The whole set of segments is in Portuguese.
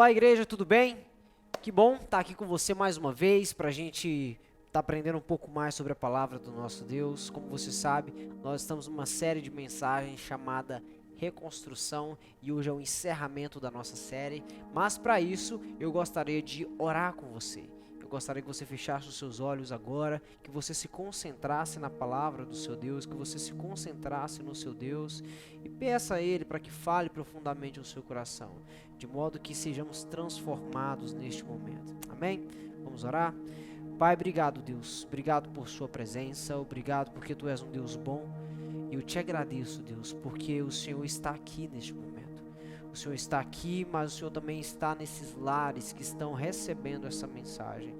Olá, igreja, tudo bem? Que bom estar aqui com você mais uma vez para a gente estar aprendendo um pouco mais sobre a palavra do nosso Deus. Como você sabe, nós estamos numa série de mensagens chamada Reconstrução e hoje é o encerramento da nossa série. Mas para isso, eu gostaria de orar com você. Eu gostaria que você fechasse os seus olhos agora, que você se concentrasse na palavra do seu Deus, que você se concentrasse no seu Deus e peça a Ele para que fale profundamente no seu coração, de modo que sejamos transformados neste momento. Amém? Vamos orar? Pai, obrigado, Deus. Obrigado por sua presença. Obrigado porque Tu és um Deus bom. E eu te agradeço, Deus, porque o Senhor está aqui neste momento. O Senhor está aqui, mas o Senhor também está nesses lares que estão recebendo essa mensagem.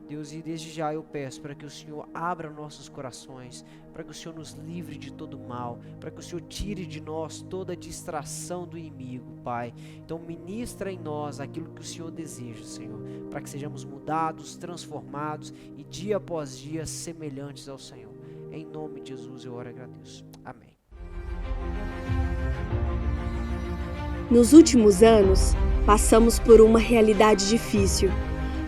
Deus, e desde já eu peço para que o Senhor abra nossos corações, para que o Senhor nos livre de todo mal, para que o Senhor tire de nós toda distração do inimigo, Pai. Então ministra em nós aquilo que o Senhor deseja, Senhor, para que sejamos mudados, transformados e dia após dia semelhantes ao Senhor. Em nome de Jesus eu oro e agradeço. Amém. Nos últimos anos, passamos por uma realidade difícil.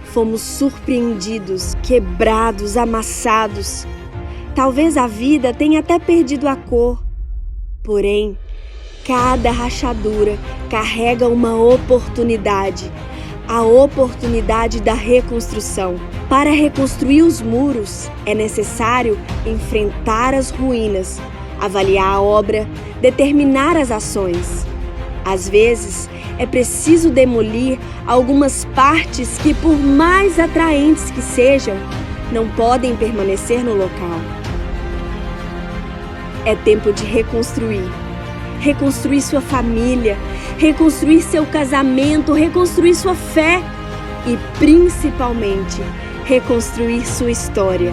Fomos surpreendidos, quebrados, amassados. Talvez a vida tenha até perdido a cor. Porém, cada rachadura carrega uma oportunidade. A oportunidade da reconstrução. Para reconstruir os muros, é necessário enfrentar as ruínas, avaliar a obra, determinar as ações. Às vezes, é preciso demolir algumas partes que, por mais atraentes que sejam, não podem permanecer no local. É tempo de reconstruir. Reconstruir sua família, reconstruir seu casamento, reconstruir sua fé e, principalmente, reconstruir sua história.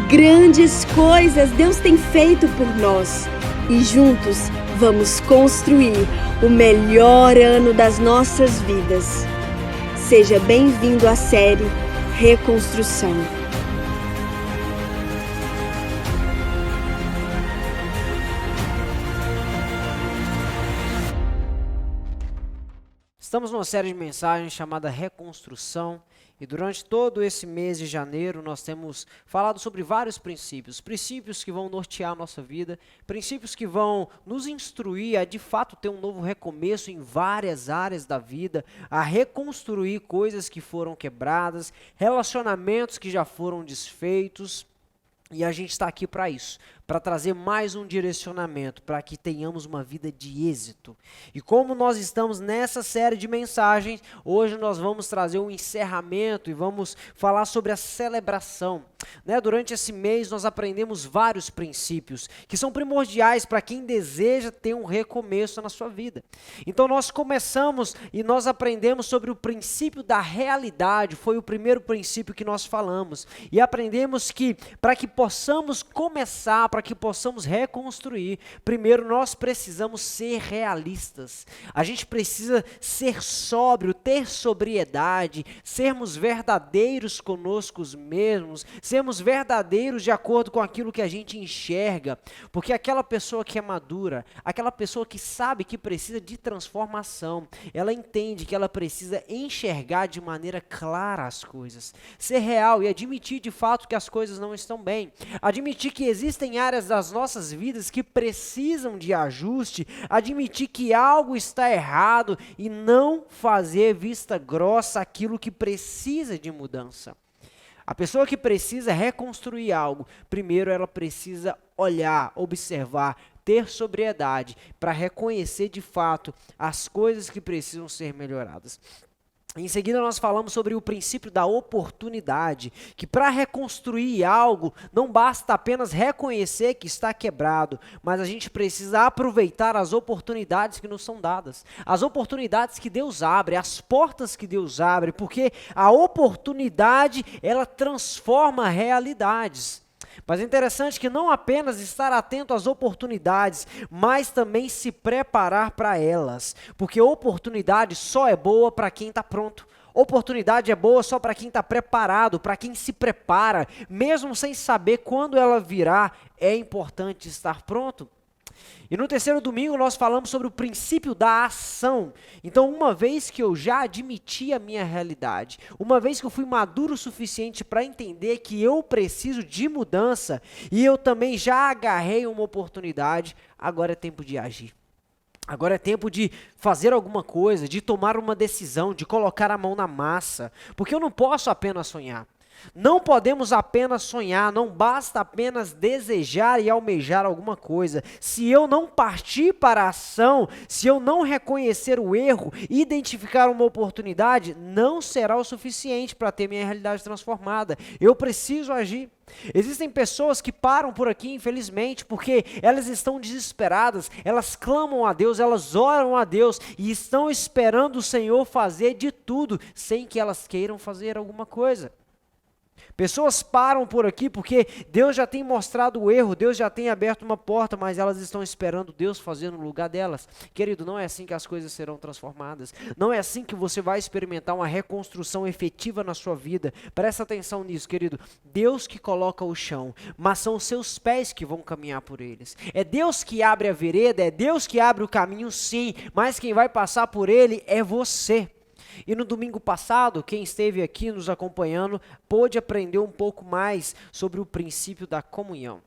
Grandes coisas Deus tem feito por nós e juntos vamos construir o melhor ano das nossas vidas. Seja bem-vindo à série Reconstrução. Estamos numa série de mensagens chamada Reconstrução e durante todo esse mês de janeiro nós temos falado sobre vários princípios que vão nortear a nossa vida, princípios que vão nos instruir a de fato ter um novo recomeço em várias áreas da vida, a reconstruir coisas que foram quebradas, relacionamentos que já foram desfeitos. E a gente está aqui para isso, para trazer mais um direcionamento, para que tenhamos uma vida de êxito. E como nós estamos nessa série de mensagens, hoje nós vamos trazer um encerramento e vamos falar sobre a celebração. Durante esse mês nós aprendemos vários princípios que são primordiais para quem deseja ter um recomeço na sua vida. Então nós começamos e nós aprendemos sobre o princípio da realidade, foi o primeiro princípio que nós falamos. E aprendemos que para que possamos começar, para que possamos reconstruir, primeiro nós precisamos ser realistas. A gente precisa ser sóbrio, ter sobriedade, sermos verdadeiros conosco mesmos, sermos verdadeiros de acordo com aquilo que a gente enxerga, porque aquela pessoa que é madura, aquela pessoa que sabe que precisa de transformação, ela entende que ela precisa enxergar de maneira clara as coisas, ser real e admitir de fato que as coisas não estão bem, admitir que existem áreas das nossas vidas que precisam de ajuste, admitir que algo está errado e não fazer vista grossa aquilo que precisa de mudança. A pessoa que precisa reconstruir algo, primeiro ela precisa olhar, observar, ter sobriedade para reconhecer de fato as coisas que precisam ser melhoradas. Em seguida nós falamos sobre o princípio da oportunidade, que para reconstruir algo não basta apenas reconhecer que está quebrado, mas a gente precisa aproveitar as oportunidades que nos são dadas, as oportunidades que Deus abre, as portas que Deus abre, porque a oportunidade ela transforma realidades. Mas é interessante que não apenas estar atento às oportunidades, mas também se preparar para elas. Porque oportunidade só é boa para quem está pronto. Oportunidade é boa só para quem está preparado, para quem se prepara. Mesmo sem saber quando ela virá, é importante estar pronto. E no terceiro domingo nós falamos sobre o princípio da ação. Então, uma vez que eu já admiti a minha realidade, uma vez que eu fui maduro o suficiente para entender que eu preciso de mudança e eu também já agarrei uma oportunidade, agora é tempo de agir. Agora é tempo de fazer alguma coisa, de tomar uma decisão, de colocar a mão na massa, porque eu não posso apenas sonhar. Não podemos apenas sonhar, não basta apenas desejar e almejar alguma coisa. Se eu não partir para a ação, se eu não reconhecer o erro, identificar uma oportunidade, não será o suficiente para ter minha realidade transformada. Eu preciso agir. Existem pessoas que param por aqui, infelizmente, porque elas estão desesperadas, elas clamam a Deus, elas oram a Deus e estão esperando o Senhor fazer de tudo, sem que elas queiram fazer alguma coisa. Pessoas param por aqui porque Deus já tem mostrado o erro, Deus já tem aberto uma porta, mas elas estão esperando Deus fazer no lugar delas. Querido, não é assim que as coisas serão transformadas. Não é assim que você vai experimentar uma reconstrução efetiva na sua vida. Presta atenção nisso, querido. Deus que coloca o chão, mas são os seus pés que vão caminhar por eles. É Deus que abre a vereda, é Deus que abre o caminho, sim, mas quem vai passar por ele é você. E no domingo passado, quem esteve aqui nos acompanhando pôde aprender um pouco mais sobre o princípio da comunhão.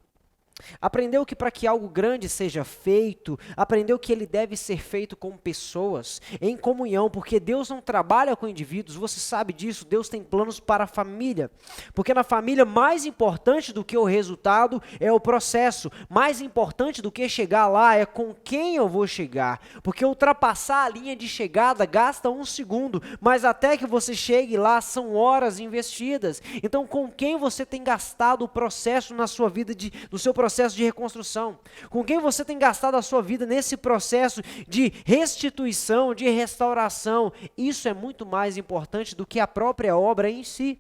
Aprendeu que para que algo grande seja feito, aprendeu que ele deve ser feito com pessoas, em comunhão, porque Deus não trabalha com indivíduos, você sabe disso, Deus tem planos para a família, porque na família mais importante do que o resultado é o processo, mais importante do que chegar lá é com quem eu vou chegar, porque ultrapassar a linha de chegada gasta 1 segundo, mas até que você chegue lá são horas investidas, então com quem você tem gastado o processo na sua vida, no seu processo de reconstrução, com quem você tem gastado a sua vida nesse processo de restituição, de restauração, isso é muito mais importante do que a própria obra em si.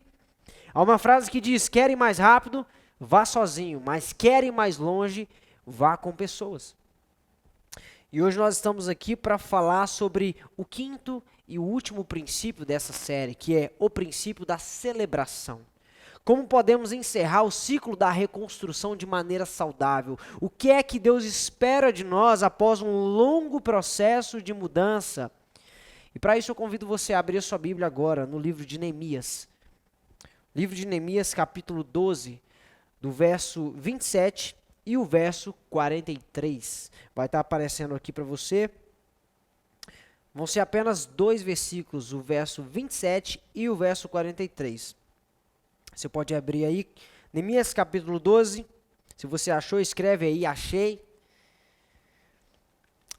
Há uma frase que diz, quer ir mais rápido, vá sozinho, mas quer ir mais longe, vá com pessoas. E hoje nós estamos aqui para falar sobre o quinto e o último princípio dessa série, que é o princípio da celebração. Como podemos encerrar o ciclo da reconstrução de maneira saudável? O que é que Deus espera de nós após um longo processo de mudança? E para isso eu convido você a abrir a sua Bíblia agora no livro de Neemias. Livro de Neemias, capítulo 12, do verso 27 e o verso 43. Vai estar aparecendo aqui para você. Vão ser apenas 2 versículos, o verso 27 e o verso 43. Você pode abrir aí, Neemias capítulo 12, se você achou, escreve aí, achei.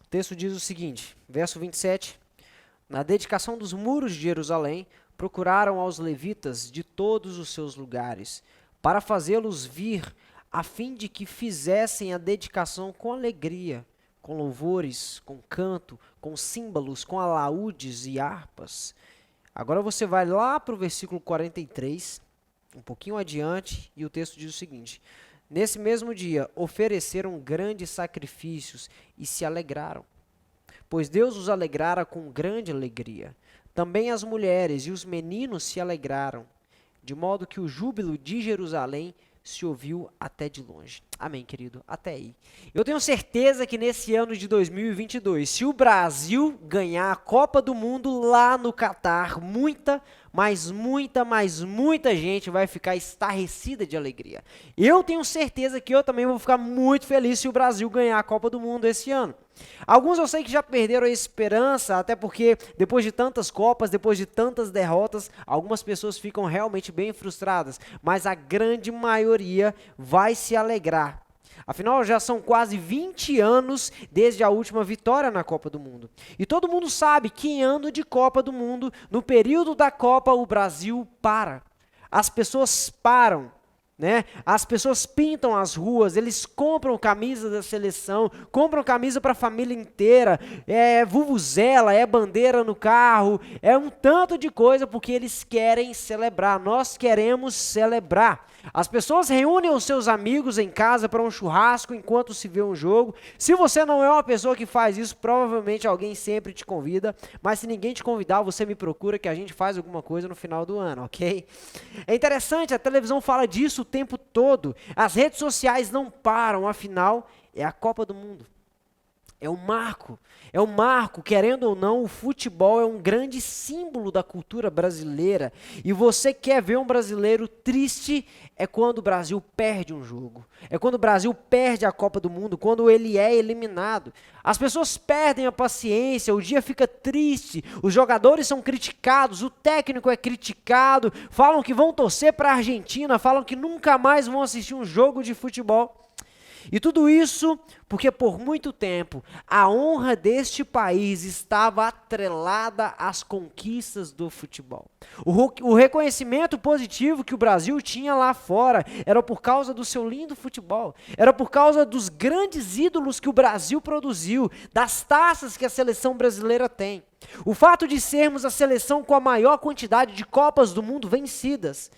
O texto diz o seguinte, verso 27, na dedicação dos muros de Jerusalém, procuraram aos levitas de todos os seus lugares, para fazê-los vir, a fim de que fizessem a dedicação com alegria, com louvores, com canto, com símbolos, com alaúdes e harpas. Agora você vai lá para o versículo 43, um pouquinho adiante, e o texto diz o seguinte, nesse mesmo dia ofereceram grandes sacrifícios e se alegraram, pois Deus os alegrara com grande alegria. Também as mulheres e os meninos se alegraram, de modo que o júbilo de Jerusalém se ouviu até de longe. Amém, querido? Até aí. Eu tenho certeza que nesse ano de 2022, se o Brasil ganhar a Copa do Mundo lá no Catar, muita gente vai ficar estarrecida de alegria. Eu tenho certeza que eu também vou ficar muito feliz se o Brasil ganhar a Copa do Mundo esse ano. Alguns eu sei que já perderam a esperança, até porque depois de tantas Copas, depois de tantas derrotas, algumas pessoas ficam realmente bem frustradas, mas a grande maioria vai se alegrar. Afinal, já são quase 20 anos desde a última vitória na Copa do Mundo. E todo mundo sabe que em ano de Copa do Mundo, no período da Copa, o Brasil para. As pessoas param. Né? As pessoas pintam as ruas, eles compram camisa da seleção, compram camisa para a família inteira, é vuvuzela, é bandeira no carro, é um tanto de coisa porque eles querem celebrar, nós queremos celebrar. As pessoas reúnem os seus amigos em casa para um churrasco enquanto se vê um jogo. Se você não é uma pessoa que faz isso, provavelmente alguém sempre te convida, mas se ninguém te convidar, você me procura que a gente faz alguma coisa no final do ano, ok? É interessante, a televisão fala disso o tempo todo, as redes sociais não param, afinal, é a Copa do Mundo. É um marco. É um marco, querendo ou não, o futebol é um grande símbolo da cultura brasileira. E você quer ver um brasileiro triste é quando o Brasil perde um jogo. É quando o Brasil perde a Copa do Mundo, quando ele é eliminado. As pessoas perdem a paciência, o dia fica triste, os jogadores são criticados, o técnico é criticado, falam que vão torcer para a Argentina, falam que nunca mais vão assistir um jogo de futebol. E tudo isso porque por muito tempo a honra deste país estava atrelada às conquistas do futebol. O reconhecimento positivo que o Brasil tinha lá fora era por causa do seu lindo futebol, era por causa dos grandes ídolos que o Brasil produziu, das taças que a seleção brasileira tem. O fato de sermos a seleção com a maior quantidade de Copas do Mundo vencidas,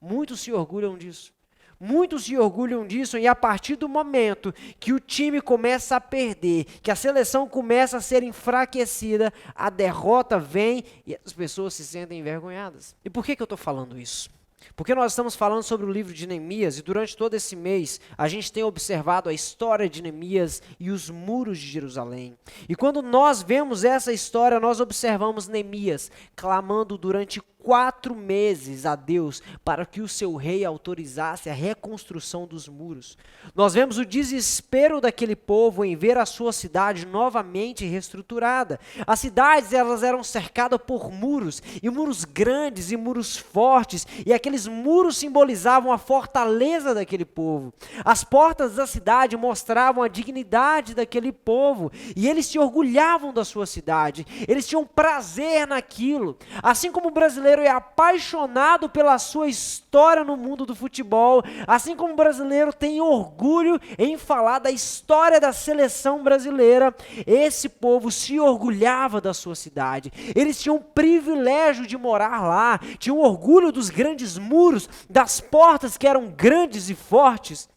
muitos se orgulham disso. Muitos se orgulham disso e a partir do momento que o time começa a perder, que a seleção começa a ser enfraquecida, a derrota vem e as pessoas se sentem envergonhadas. E por que eu estou falando isso? Porque nós estamos falando sobre o livro de Neemias e durante todo esse mês a gente tem observado a história de Neemias e os muros de Jerusalém. E quando nós vemos essa história, nós observamos Neemias clamando durante 4 meses a Deus para que o seu rei autorizasse a reconstrução dos muros. Nós vemos o desespero daquele povo em ver a sua cidade novamente reestruturada. As cidades elas eram cercadas por muros, e muros grandes e muros fortes, e aqueles muros simbolizavam a fortaleza daquele povo. As portas da cidade mostravam a dignidade daquele povo, e eles se orgulhavam da sua cidade, eles tinham prazer naquilo. Assim como o brasileiro é apaixonado pela sua história no mundo do futebol, assim como o brasileiro tem orgulho em falar da história da seleção brasileira, esse povo se orgulhava da sua cidade. Eles tinham o privilégio de morar lá, tinham orgulho dos grandes muros, das portas que eram grandes e fortes.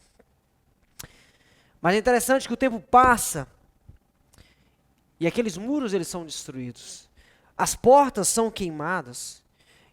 Mas é interessante que o tempo passa e aqueles muros eles são destruídos. As portas são queimadas.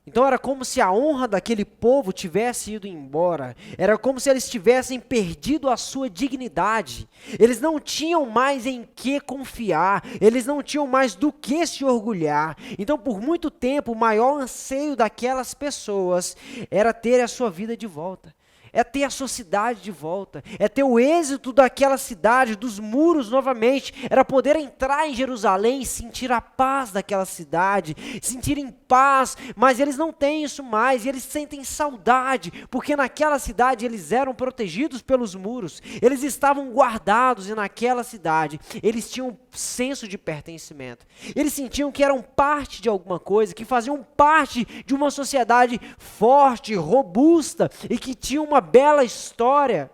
Então era como se a honra daquele povo tivesse ido embora. Era como se eles tivessem perdido a sua dignidade. Eles não tinham mais em que confiar. Eles não tinham mais do que se orgulhar. Então por muito tempo o maior anseio daquelas pessoas era ter a sua vida de volta. É ter a sua cidade de volta, é ter o êxito daquela cidade, dos muros novamente, era poder entrar em Jerusalém e sentir a paz daquela cidade, sentirem paz, mas eles não têm isso mais, e eles sentem saudade, porque naquela cidade eles eram protegidos pelos muros, eles estavam guardados e naquela cidade eles tinham um senso de pertencimento, eles sentiam que eram parte de alguma coisa, que faziam parte de uma sociedade forte, robusta e que tinha uma bela história.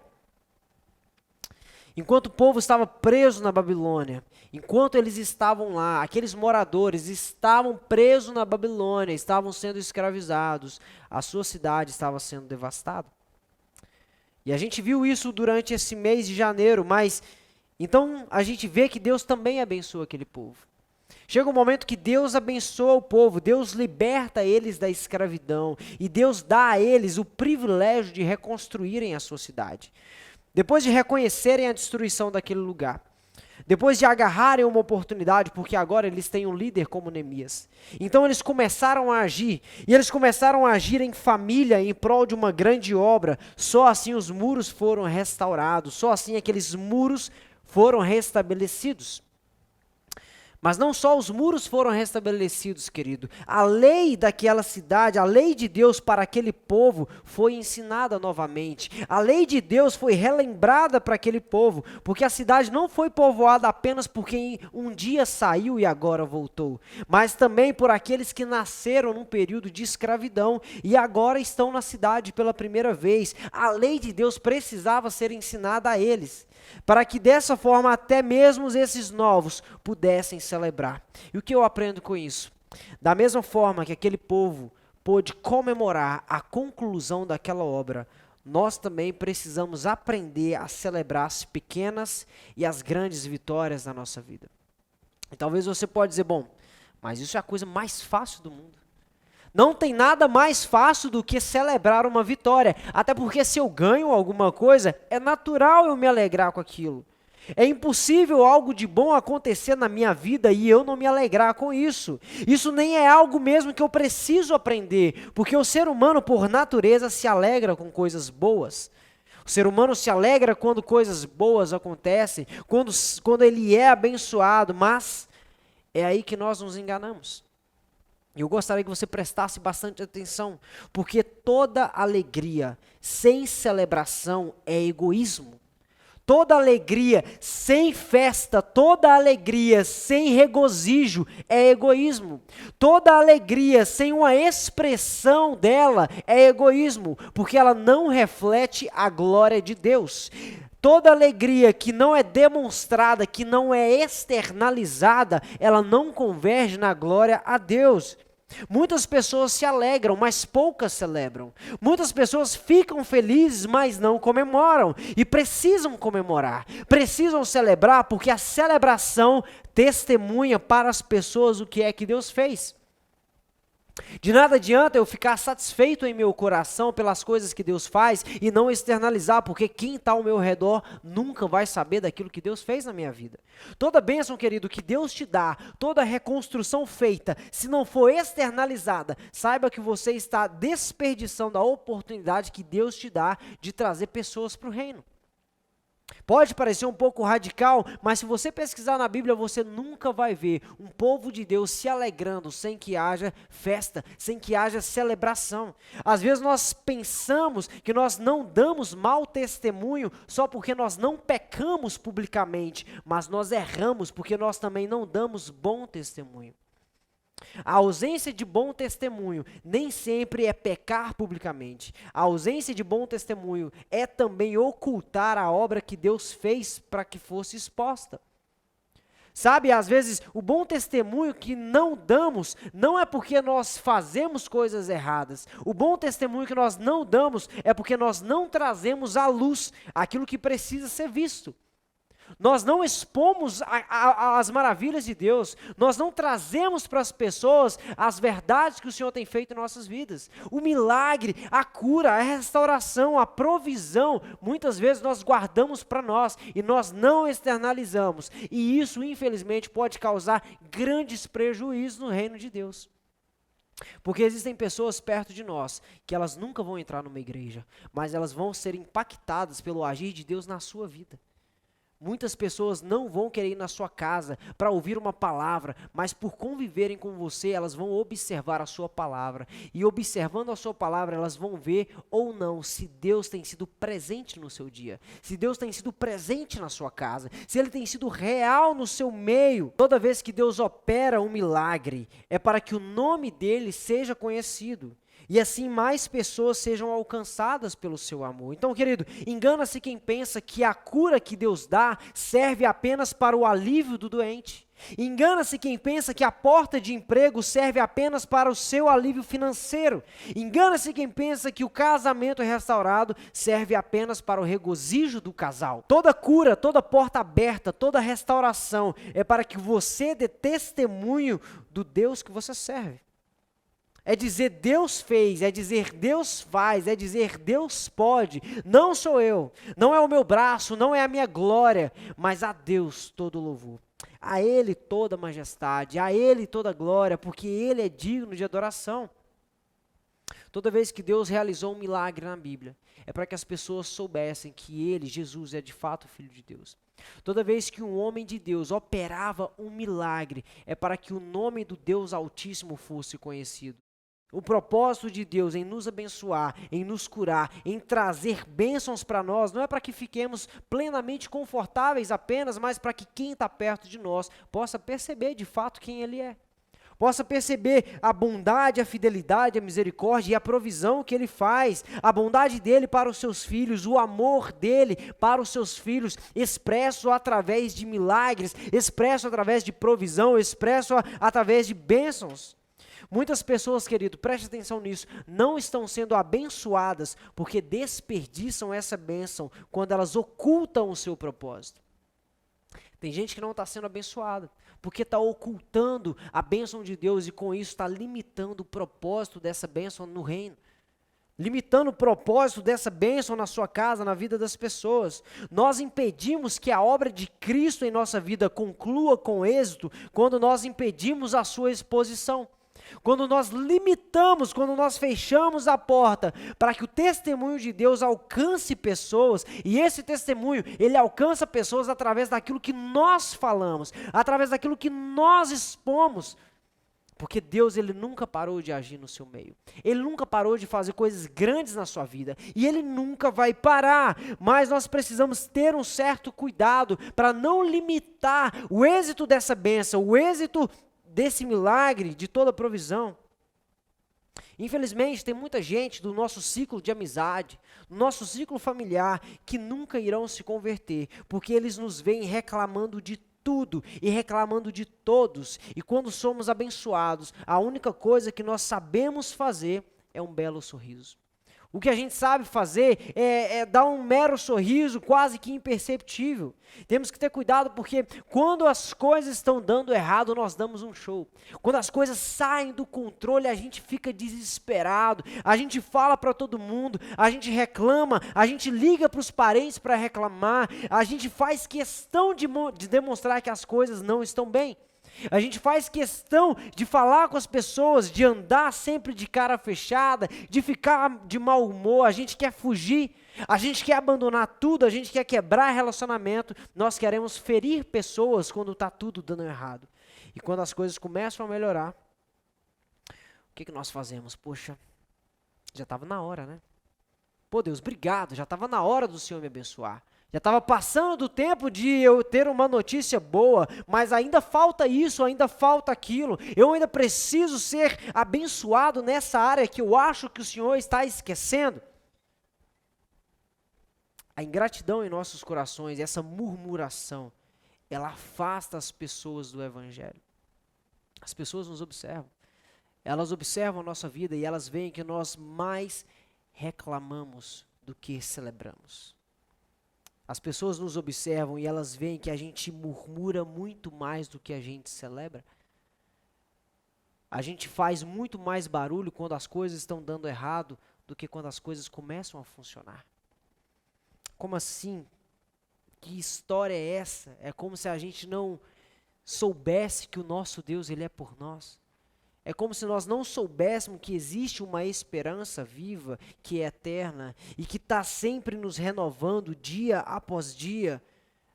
Enquanto o povo estava preso na Babilônia, enquanto eles estavam lá, aqueles moradores estavam presos na Babilônia, estavam sendo escravizados, a sua cidade estava sendo devastada. E a gente viu isso durante esse mês de janeiro, mas então a gente vê que Deus também abençoa aquele povo. Chega um momento que Deus abençoa o povo, Deus liberta eles da escravidão e Deus dá a eles o privilégio de reconstruírem a sua cidade. Depois de reconhecerem a destruição daquele lugar, depois de agarrarem uma oportunidade, porque agora eles têm um líder como Neemias. Então eles começaram a agir, e eles começaram a agir em família em prol de uma grande obra. Só assim os muros foram restaurados, só assim aqueles muros foram restabelecidos. Mas não só os muros foram restabelecidos, querido. A lei daquela cidade, a lei de Deus para aquele povo foi ensinada novamente. A lei de Deus foi relembrada para aquele povo, porque a cidade não foi povoada apenas por quem um dia saiu e agora voltou, mas também por aqueles que nasceram num período de escravidão e agora estão na cidade pela primeira vez. A lei de Deus precisava ser ensinada a eles, para que dessa forma até mesmo esses novos pudessem celebrar. E o que eu aprendo com isso? Da mesma forma que aquele povo pôde comemorar a conclusão daquela obra, nós também precisamos aprender a celebrar as pequenas e as grandes vitórias da nossa vida. E talvez você pode dizer, bom, mas isso é a coisa mais fácil do mundo. Não tem nada mais fácil do que celebrar uma vitória, até porque se eu ganho alguma coisa, é natural eu me alegrar com aquilo. É impossível algo de bom acontecer na minha vida e eu não me alegrar com isso. Isso nem é algo mesmo que eu preciso aprender, porque o ser humano, por natureza, se alegra com coisas boas. O ser humano se alegra quando coisas boas acontecem, quando ele é abençoado, mas é aí que nós nos enganamos. Eu gostaria que você prestasse bastante atenção, porque toda alegria sem celebração é egoísmo. Toda alegria sem festa, toda alegria sem regozijo é egoísmo. Toda alegria sem uma expressão dela é egoísmo, porque ela não reflete a glória de Deus. Toda alegria que não é demonstrada, que não é externalizada, ela não converge na glória a Deus. Muitas pessoas se alegram, mas poucas celebram. Muitas pessoas ficam felizes, mas não comemoram. E precisam comemorar, precisam celebrar, porque a celebração testemunha para as pessoas o que é que Deus fez. De nada adianta eu ficar satisfeito em meu coração pelas coisas que Deus faz e não externalizar, porque quem está ao meu redor nunca vai saber daquilo que Deus fez na minha vida. Toda bênção, querido, que Deus te dá, toda reconstrução feita, se não for externalizada, saiba que você está desperdiçando a oportunidade que Deus te dá de trazer pessoas para o reino. Pode parecer um pouco radical, mas se você pesquisar na Bíblia, você nunca vai ver um povo de Deus se alegrando sem que haja festa, sem que haja celebração. Às vezes nós pensamos que nós não damos mau testemunho só porque nós não pecamos publicamente, mas nós erramos porque nós também não damos bom testemunho. A ausência de bom testemunho nem sempre é pecar publicamente. A ausência de bom testemunho é também ocultar a obra que Deus fez para que fosse exposta. Sabe, às vezes o bom testemunho que não damos não é porque nós fazemos coisas erradas. O bom testemunho que nós não damos é porque nós não trazemos à luz aquilo que precisa ser visto. Nós não expomos as maravilhas de Deus, nós não trazemos para as pessoas as verdades que o Senhor tem feito em nossas vidas. O milagre, a cura, a restauração, a provisão, muitas vezes nós guardamos para nós e nós não externalizamos. E isso, infelizmente, pode causar grandes prejuízos no reino de Deus. Porque existem pessoas perto de nós que elas nunca vão entrar numa igreja, mas elas vão ser impactadas pelo agir de Deus na sua vida. Muitas pessoas não vão querer ir na sua casa para ouvir uma palavra, mas por conviverem com você, elas vão observar a sua palavra. E observando a sua palavra, elas vão ver ou não se Deus tem sido presente no seu dia, se Deus tem sido presente na sua casa, se Ele tem sido real no seu meio. Toda vez que Deus opera um milagre, é para que o nome dEle seja conhecido. E assim mais pessoas sejam alcançadas pelo seu amor. Então, querido, engana-se quem pensa que a cura que Deus dá serve apenas para o alívio do doente. Engana-se quem pensa que a porta de emprego serve apenas para o seu alívio financeiro. Engana-se quem pensa que o casamento restaurado serve apenas para o regozijo do casal. Toda cura, toda porta aberta, toda restauração é para que você dê testemunho do Deus que você serve. É dizer Deus fez, é dizer Deus faz, é dizer Deus pode. Não sou eu, não é o meu braço, não é a minha glória, mas a Deus todo louvor. A Ele toda majestade, a Ele toda glória, porque Ele é digno de adoração. Toda vez que Deus realizou um milagre na Bíblia, é para que as pessoas soubessem que Ele, Jesus, é de fato o Filho de Deus. Toda vez que um homem de Deus operava um milagre, é para que o nome do Deus Altíssimo fosse conhecido. O propósito de Deus em nos abençoar, em nos curar, em trazer bênçãos para nós, não é para que fiquemos plenamente confortáveis apenas, mas para que quem está perto de nós possa perceber de fato quem Ele é. Possa perceber a bondade, a fidelidade, a misericórdia e a provisão que Ele faz, a bondade dEle para os seus filhos, o amor dEle para os seus filhos, expresso através de milagres, expresso através de provisão, expresso através de bênçãos. Muitas pessoas, querido, preste atenção nisso, não estão sendo abençoadas porque desperdiçam essa bênção quando elas ocultam o seu propósito. Tem gente que não está sendo abençoada porque está ocultando a bênção de Deus e com isso está limitando o propósito dessa bênção no reino. limitando o propósito dessa bênção na sua casa, na vida das pessoas. Nós impedimos que a obra de Cristo em nossa vida conclua com êxito quando nós impedimos a sua exposição. Quando nós limitamos, quando nós fechamos a porta para que o testemunho de Deus alcance pessoas, e esse testemunho, ele alcança pessoas através daquilo que nós falamos, através daquilo que nós expomos. Porque Deus, ele nunca parou de agir no seu meio. Ele nunca parou de fazer coisas grandes na sua vida. E ele nunca vai parar. Mas nós precisamos ter um certo cuidado para não limitar o êxito dessa bênção, o êxito desse milagre, de toda provisão. Infelizmente, tem muita gente do nosso ciclo de amizade, do nosso ciclo familiar, que nunca irão se converter, porque eles nos veem reclamando de tudo e reclamando de todos. E quando somos abençoados, a única coisa que nós sabemos fazer é um belo sorriso. O que a gente sabe fazer é dar um mero sorriso, quase que imperceptível. Temos que ter cuidado, porque quando as coisas estão dando errado, nós damos um show. Quando as coisas saem do controle, a gente fica desesperado, a gente fala para todo mundo, a gente reclama, a gente liga para os parentes para reclamar, a gente faz questão de demonstrar que as coisas não estão bem. A gente faz questão de falar com as pessoas, de andar sempre de cara fechada, de ficar de mau humor, a gente quer fugir, a gente quer abandonar tudo, a gente quer quebrar relacionamento, nós queremos ferir pessoas quando está tudo dando errado. E quando as coisas começam a melhorar, o que nós fazemos? Poxa, já estava na hora, né? Pô, Deus, obrigado, já estava na hora do Senhor me abençoar. Já estava passando do tempo de eu ter uma notícia boa, mas ainda falta isso, ainda falta aquilo. Eu ainda preciso ser abençoado nessa área que eu acho que o Senhor está esquecendo. A ingratidão em nossos corações, essa murmuração, ela afasta as pessoas do Evangelho. As pessoas nos observam. Elas observam a nossa vida e elas veem que nós mais reclamamos do que celebramos. As pessoas nos observam e elas veem que a gente murmura muito mais do que a gente celebra. A gente faz muito mais barulho quando as coisas estão dando errado do que quando as coisas começam a funcionar. Como assim? Que história é essa? É como se a gente não soubesse que o nosso Deus, ele é por nós. É como se nós não soubéssemos que existe uma esperança viva, que é eterna e que está sempre nos renovando dia após dia.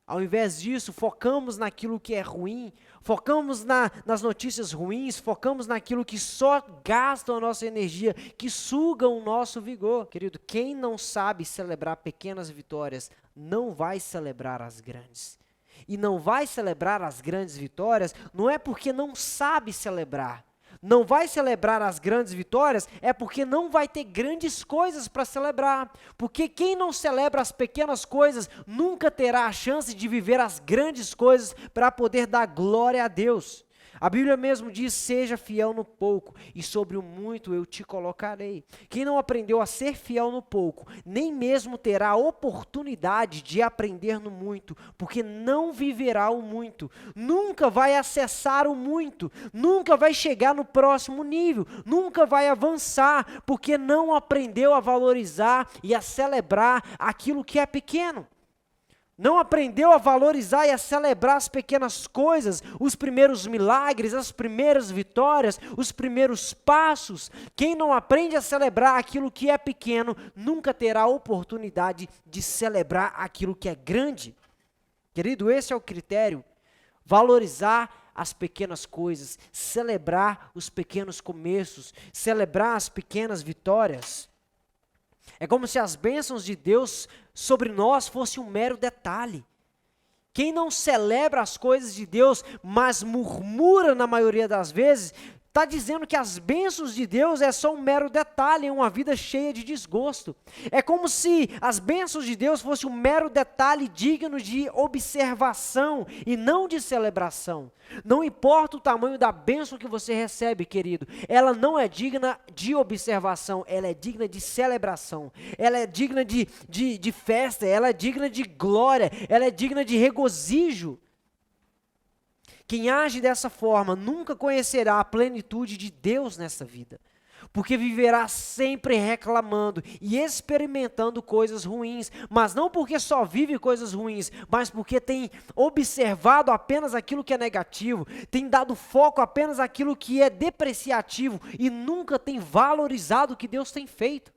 Ao invés disso, focamos naquilo que é ruim, focamos nas notícias ruins, focamos naquilo que só gasta a nossa energia, que suga o nosso vigor. Querido, quem não sabe celebrar pequenas vitórias, não vai celebrar as grandes. E não vai celebrar as grandes vitórias, não é porque não sabe celebrar. Não vai celebrar as grandes vitórias é porque não vai ter grandes coisas para celebrar. Porque quem não celebra as pequenas coisas nunca terá a chance de viver as grandes coisas para poder dar glória a Deus. A Bíblia mesmo diz: seja fiel no pouco e sobre o muito eu te colocarei. Quem não aprendeu a ser fiel no pouco, nem mesmo terá a oportunidade de aprender no muito, porque não viverá o muito, nunca vai acessar o muito, nunca vai chegar no próximo nível, nunca vai avançar, porque não aprendeu a valorizar e a celebrar aquilo que é pequeno. Não aprendeu a valorizar e a celebrar as pequenas coisas, os primeiros milagres, as primeiras vitórias, os primeiros passos. Quem não aprende a celebrar aquilo que é pequeno, nunca terá a oportunidade de celebrar aquilo que é grande. Querido, esse é o critério. Valorizar as pequenas coisas, celebrar os pequenos começos, celebrar as pequenas vitórias. É como se as bênçãos de Deus sobre nós fosse um mero detalhe. Quem não celebra as coisas de Deus, mas murmura na maioria das vezes, está dizendo que as bênçãos de Deus é só um mero detalhe em uma vida cheia de desgosto. É como se as bênçãos de Deus fosse um mero detalhe digno de observação e não de celebração. Não importa o tamanho da bênção que você recebe, querido, ela não é digna de observação, ela é digna de celebração, ela é digna de festa, ela é digna de glória, ela é digna de regozijo. Quem age dessa forma nunca conhecerá a plenitude de Deus nessa vida. porque viverá sempre reclamando e experimentando coisas ruins, mas não porque só vive coisas ruins, mas porque tem observado apenas aquilo que é negativo, tem dado foco apenas àquilo que é depreciativo e nunca tem valorizado o que Deus tem feito.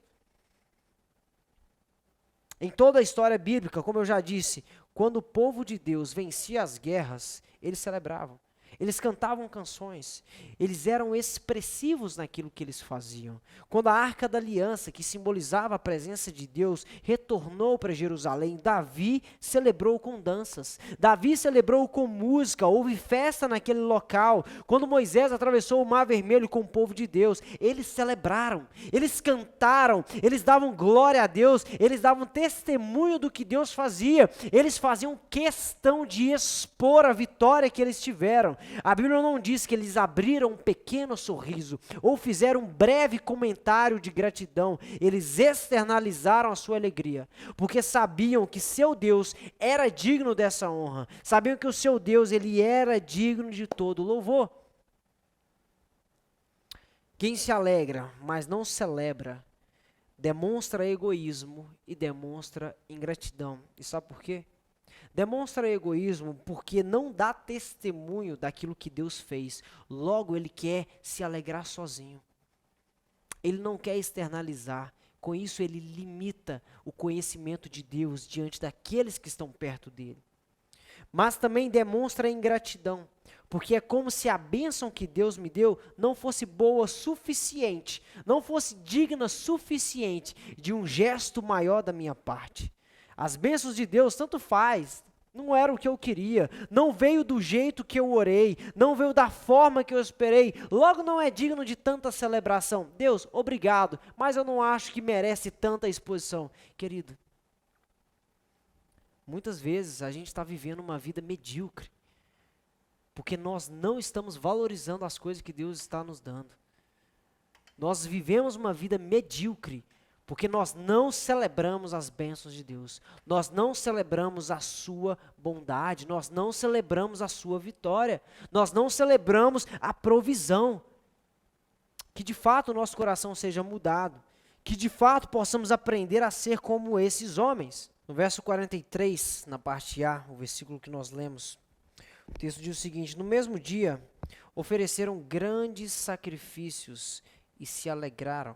Em toda a história bíblica, como eu já disse, quando o povo de Deus vencia as guerras, eles celebravam. Eles cantavam canções, eles eram expressivos naquilo que eles faziam. Quando a Arca da Aliança, que simbolizava a presença de Deus, retornou para Jerusalém, Davi celebrou com danças, Davi celebrou com música, houve festa naquele local. Quando Moisés atravessou o Mar Vermelho com o povo de Deus, eles celebraram, eles cantaram, eles davam glória a Deus, eles davam testemunho do que Deus fazia, eles faziam questão de expor a vitória que eles tiveram. A Bíblia não diz que eles abriram um pequeno sorriso ou fizeram um breve comentário de gratidão. Eles externalizaram a sua alegria, porque sabiam que seu Deus era digno dessa honra. Sabiam que o seu Deus, ele era digno de todo louvor. Quem se alegra, mas não celebra, demonstra egoísmo e demonstra ingratidão. E sabe por quê? Demonstra egoísmo porque não dá testemunho daquilo que Deus fez. Logo, ele quer se alegrar sozinho. Ele não quer externalizar. Com isso, ele limita o conhecimento de Deus diante daqueles que estão perto dele. Mas também demonstra ingratidão, porque é como se a bênção que Deus me deu não fosse boa o suficiente, não fosse digna o suficiente de um gesto maior da minha parte. As bênçãos de Deus tanto faz, não era o que eu queria, não veio do jeito que eu orei, não veio da forma que eu esperei, logo não é digno de tanta celebração. Deus, obrigado, mas eu não acho que merece tanta exposição. Querido, muitas vezes a gente está vivendo uma vida medíocre, porque nós não estamos valorizando as coisas que Deus está nos dando. Nós vivemos uma vida medíocre, porque nós não celebramos as bênçãos de Deus, nós não celebramos a sua bondade, nós não celebramos a sua vitória, nós não celebramos a provisão. Que de fato o nosso coração seja mudado, que de fato possamos aprender a ser como esses homens. No verso 43, na parte A, o versículo que nós lemos, o texto diz o seguinte: no mesmo dia ofereceram grandes sacrifícios e se alegraram,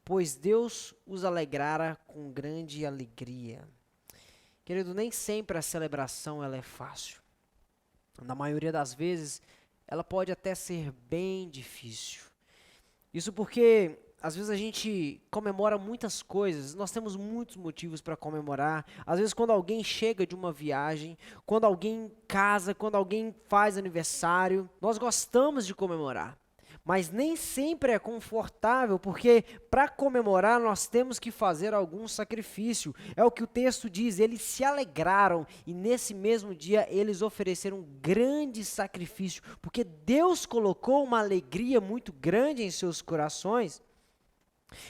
pois Deus os alegrara com grande alegria. Querido, nem sempre a celebração ela é fácil. Na maioria das vezes, ela pode até ser bem difícil. Isso porque, às vezes, a gente comemora muitas coisas, nós temos muitos motivos para comemorar. Às vezes, quando alguém chega de uma viagem, quando alguém casa, quando alguém faz aniversário, nós gostamos de comemorar. Mas nem sempre é confortável, porque para comemorar nós temos que fazer algum sacrifício. É o que o texto diz, eles se alegraram e nesse mesmo dia eles ofereceram um grande sacrifício, porque Deus colocou uma alegria muito grande em seus corações.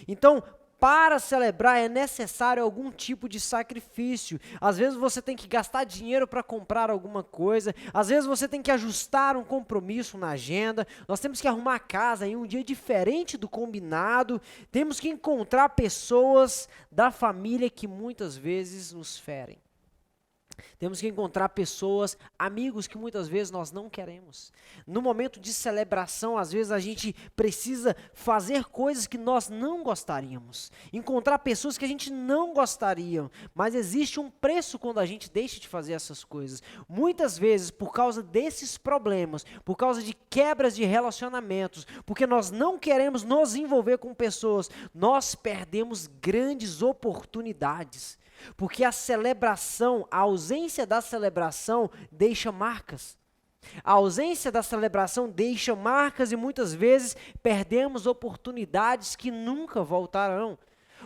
Então, para celebrar é necessário algum tipo de sacrifício. Às vezes você tem que gastar dinheiro para comprar alguma coisa, às vezes você tem que ajustar um compromisso na agenda, nós temos que arrumar a casa em um dia diferente do combinado, temos que encontrar pessoas da família que muitas vezes nos ferem. Temos que encontrar pessoas, amigos que muitas vezes nós não queremos. No momento de celebração, às vezes a gente precisa fazer coisas que nós não gostaríamos. Encontrar pessoas que a gente não gostaria, mas existe um preço quando a gente deixa de fazer essas coisas. Muitas vezes, por causa desses problemas, por causa de quebras de relacionamentos, porque nós não queremos nos envolver com pessoas, nós perdemos grandes oportunidades. Porque a celebração, a ausência da celebração deixa marcas. A ausência da celebração deixa marcas e muitas vezes perdemos oportunidades que nunca voltarão.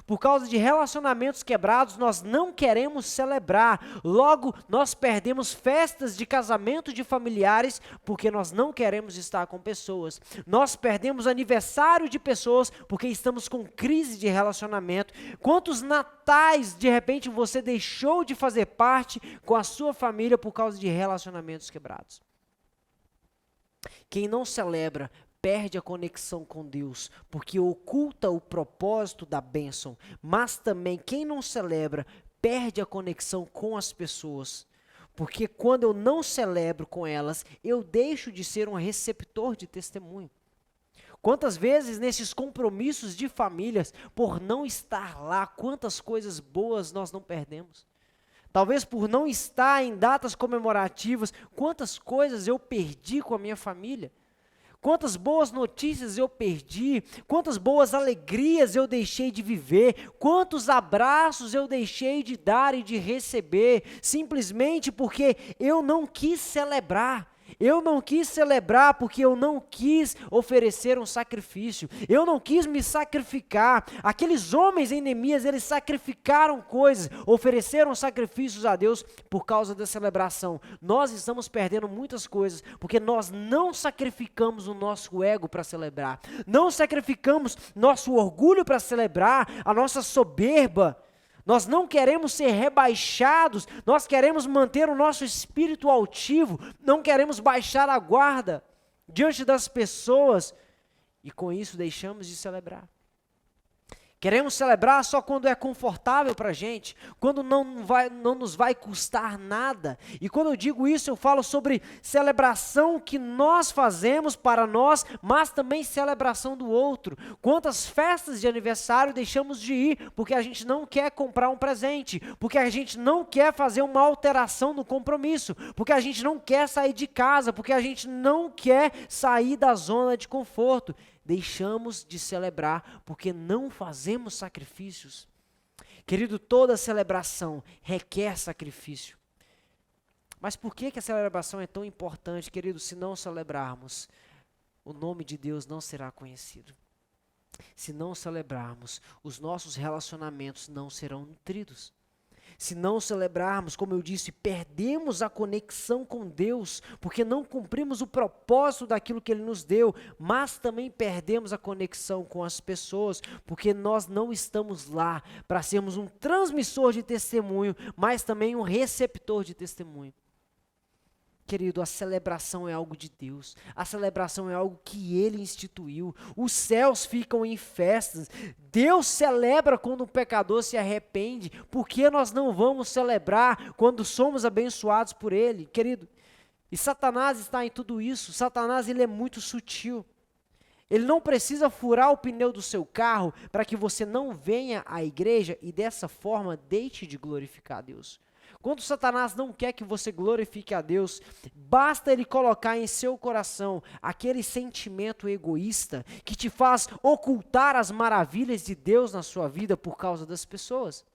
Por causa de relacionamentos quebrados, nós não queremos celebrar. Logo, nós perdemos festas de casamento de familiares porque nós não queremos estar com pessoas. Nós perdemos aniversário de pessoas porque estamos com crise de relacionamento. Quantos natais, de repente, você deixou de fazer parte com a sua família por causa de relacionamentos quebrados? Quem não celebra, perde a conexão com Deus, porque oculta o propósito da bênção. Mas também quem não celebra perde a conexão com as pessoas, porque quando eu não celebro com elas, eu deixo de ser um receptor de testemunho. Quantas vezes nesses compromissos de famílias, por não estar lá, quantas coisas boas nós não perdemos? Talvez por não estar em datas comemorativas, quantas coisas eu perdi com a minha família? Quantas boas notícias eu perdi, quantas boas alegrias eu deixei de viver, quantos abraços eu deixei de dar e de receber, simplesmente porque eu não quis celebrar. Eu não quis celebrar porque eu não quis oferecer um sacrifício. Eu não quis me sacrificar. Aqueles homens em Neemias, eles sacrificaram coisas, ofereceram sacrifícios a Deus por causa da celebração. Nós estamos perdendo muitas coisas porque nós não sacrificamos o nosso ego para celebrar. Não sacrificamos nosso orgulho para celebrar, a nossa soberba. Nós não queremos ser rebaixados, nós queremos manter o nosso espírito altivo, não queremos baixar a guarda diante das pessoas e com isso deixamos de celebrar. Queremos celebrar só quando é confortável para a gente, quando não nos vai custar nada. E quando eu digo isso, eu falo sobre celebração que nós fazemos para nós, mas também celebração do outro. Quantas festas de aniversário deixamos de ir porque a gente não quer comprar um presente, porque a gente não quer fazer uma alteração no compromisso, porque a gente não quer sair de casa, porque a gente não quer sair da zona de conforto. Deixamos de celebrar porque não fazemos sacrifícios. Querido, toda celebração requer sacrifício. Mas por que a celebração é tão importante, querido? Se não celebrarmos, o nome de Deus não será conhecido. Se não celebrarmos, os nossos relacionamentos não serão nutridos. Se não celebrarmos, como eu disse, perdemos a conexão com Deus, porque não cumprimos o propósito daquilo que Ele nos deu, mas também perdemos a conexão com as pessoas, porque nós não estamos lá para sermos um transmissor de testemunho, mas também um receptor de testemunho. Querido, a celebração é algo de Deus, a celebração é algo que Ele instituiu, os céus ficam em festas, Deus celebra quando um pecador se arrepende, por que nós não vamos celebrar quando somos abençoados por Ele, querido? E Satanás está em tudo isso, Satanás ele é muito sutil, ele não precisa furar o pneu do seu carro para que você não venha à igreja e dessa forma deixe de glorificar a Deus. Quando Satanás não quer que você glorifique a Deus, basta ele colocar em seu coração aquele sentimento egoísta que te faz ocultar as maravilhas de Deus na sua vida por causa das pessoas.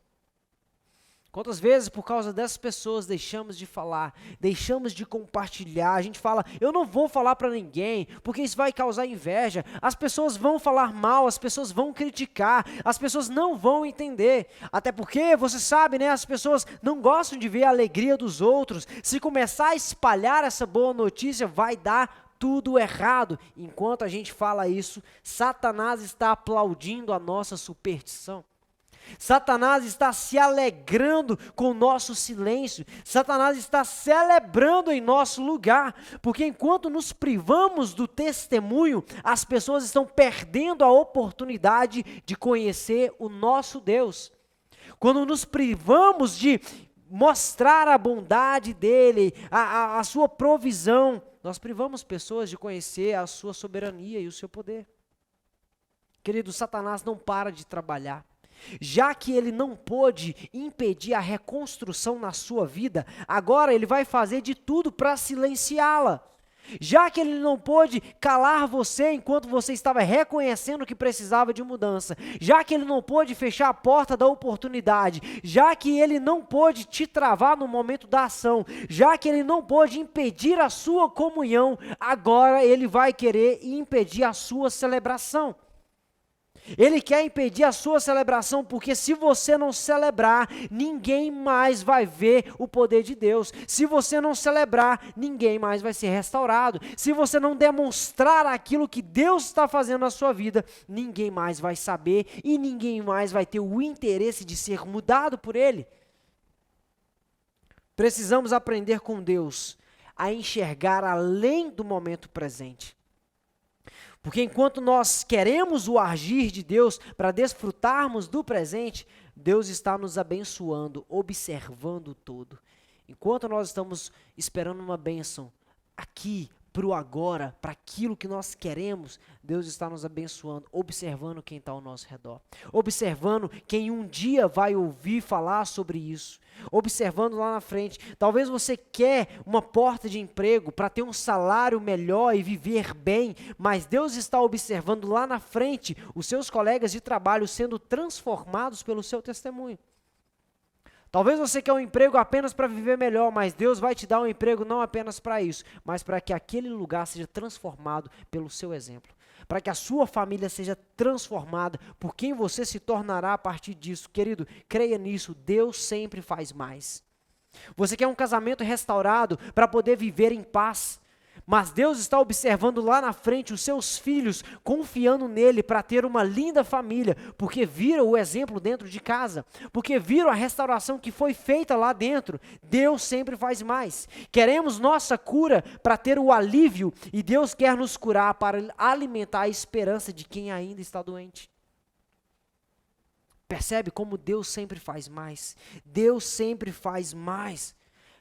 Quantas vezes por causa dessas pessoas deixamos de falar, deixamos de compartilhar, a gente fala, eu não vou falar para ninguém, porque isso vai causar inveja, as pessoas vão falar mal, as pessoas vão criticar, as pessoas não vão entender, até porque, você sabe, né, as pessoas não gostam de ver a alegria dos outros, se começar a espalhar essa boa notícia, vai dar tudo errado. Enquanto a gente fala isso, Satanás está aplaudindo a nossa superstição. Satanás está se alegrando com o nosso silêncio, Satanás está celebrando em nosso lugar, porque enquanto nos privamos do testemunho, as pessoas estão perdendo a oportunidade de conhecer o nosso Deus. Quando nos privamos de mostrar a bondade dEle, a sua provisão, nós privamos pessoas de conhecer a sua soberania e o seu poder. Querido, Satanás não para de trabalhar. Já que ele não pôde impedir a reconstrução na sua vida, agora ele vai fazer de tudo para silenciá-la. Já que ele não pôde calar você enquanto você estava reconhecendo que precisava de mudança, já que ele não pôde fechar a porta da oportunidade, já que ele não pôde te travar no momento da ação, já que ele não pôde impedir a sua comunhão, agora ele vai querer impedir a sua celebração. Ele quer impedir a sua celebração, porque se você não celebrar, ninguém mais vai ver o poder de Deus. Se você não celebrar, ninguém mais vai ser restaurado. Se você não demonstrar aquilo que Deus está fazendo na sua vida, ninguém mais vai saber e ninguém mais vai ter o interesse de ser mudado por Ele. Precisamos aprender com Deus a enxergar além do momento presente. Porque enquanto nós queremos o agir de Deus para desfrutarmos do presente, Deus está nos abençoando, observando o todo. Enquanto nós estamos esperando uma bênção aqui, para o agora, para aquilo que nós queremos, Deus está nos abençoando, observando quem está ao nosso redor, observando quem um dia vai ouvir falar sobre isso, observando lá na frente. Talvez você quer uma porta de emprego para ter um salário melhor e viver bem, mas Deus está observando lá na frente os seus colegas de trabalho sendo transformados pelo seu testemunho. Talvez você quer um emprego apenas para viver melhor, mas Deus vai te dar um emprego não apenas para isso, mas para que aquele lugar seja transformado pelo seu exemplo. Para que a sua família seja transformada por quem você se tornará a partir disso. Querido, creia nisso, Deus sempre faz mais. Você quer um casamento restaurado para poder viver em paz, mas Deus está observando lá na frente os seus filhos, confiando nele para ter uma linda família, porque viram o exemplo dentro de casa, porque viram a restauração que foi feita lá dentro. Deus sempre faz mais. Queremos nossa cura para ter o alívio, e Deus quer nos curar para alimentar a esperança de quem ainda está doente. Percebe como Deus sempre faz mais? Deus sempre faz mais.